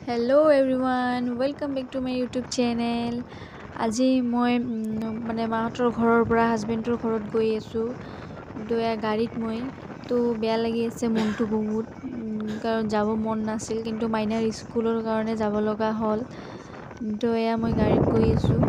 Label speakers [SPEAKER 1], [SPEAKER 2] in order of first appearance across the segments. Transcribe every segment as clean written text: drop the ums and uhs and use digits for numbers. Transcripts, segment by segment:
[SPEAKER 1] Hello' everyone, welcome back to my YouTube channel. আজি মই মানে মাহঁতৰ ঘৰৰ পৰা হাজবেণ্ডৰ ঘৰত গৈ আছোঁ। তো গাড়ীত মই বেয়া লাগি আছে মনটো বহুত, কাৰণ যাব মন নাছিল, কিন্তু মাইনাৰ স্কুলৰ কাৰণে যাব লগা হ'ল। মই গাড়ীত গৈ আছোঁ।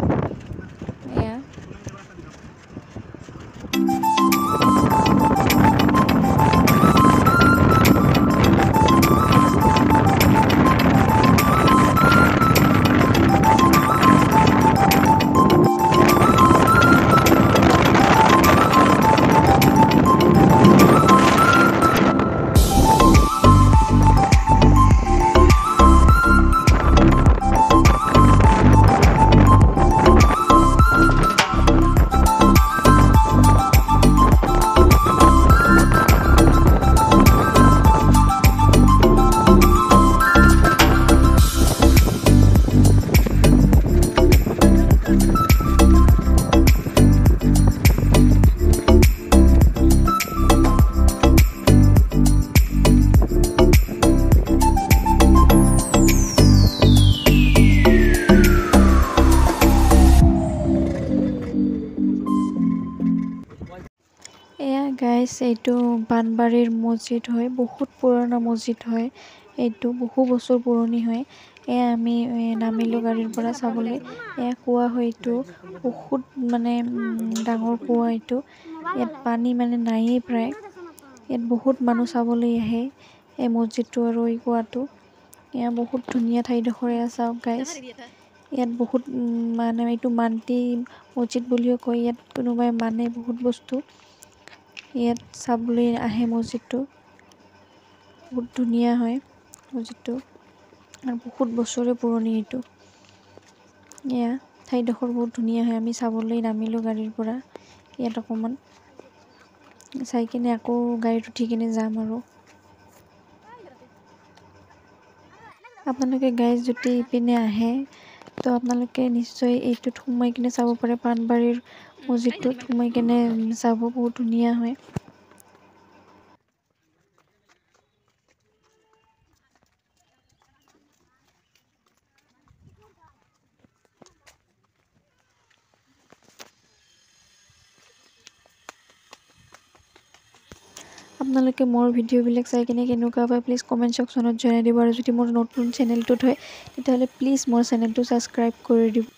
[SPEAKER 1] গাইছ, এইটো বানবাৰীৰ মছজিদ হয়, বহুত পুৰণা মছজিদ হয়। এইটো বহু বছৰ পুৰণি হয়। আমি নামিলোঁ গাড়ীৰ পৰা চাবলৈ। কুঁৱা হয়, এইটো বহুত মানে ডাঙৰ কুঁৱা। এইটো ইয়াত পানী মানে নায়েই প্ৰায়। ইয়াত বহুত মানুহ চাবলৈ আহে এই মছজিদটো আৰু এই কুঁৱাটো। বহুত ধুনীয়া ঠাইডোখৰ। চাওক গাইছ, ইয়াত বহুত মানে এইটো মান্তি মছজিদ বুলিও কয়। ইয়াত কোনোবাই মানে বহুত বস্তু ইয়াত চাবলৈ আহে। মছজিদটো বহুত ধুনীয়া হয় মছজিদটো, আৰু বহুত বছৰে পুৰণি। এইটো ঠাইডোখৰ বহুত ধুনীয়া হয়। আমি চাবলৈ নামিলোঁ গাড়ীৰ পৰা। ইয়াত অকণমান চাই কিনে আকৌ গাড়ীত উঠি কিনে যাম। আৰু আপোনালোকে গাইজ যদি ইপিনে আহে তো আপোনালোকে নিশ্চয় এইটোত সোমাই কিনে চাব পাৰে। পাণবাৰীৰ মছজিদটোত সোমাই কিনে চাব, বহুত ধুনীয়া হয়। আপোনালোকে মোৰ ভিডিঅ'বিলাক চাই কিনে কেনেকুৱা পায় প্লিজ কমেণ্ট ছেকশ্যনত জনাই দিব। আৰু যদি মোৰ নতুন চেনেলটোত হয় তেতিয়াহ'লে প্লিজ মোৰ চেনেলটো ছাবস্ক্ৰাইব কৰি দিব।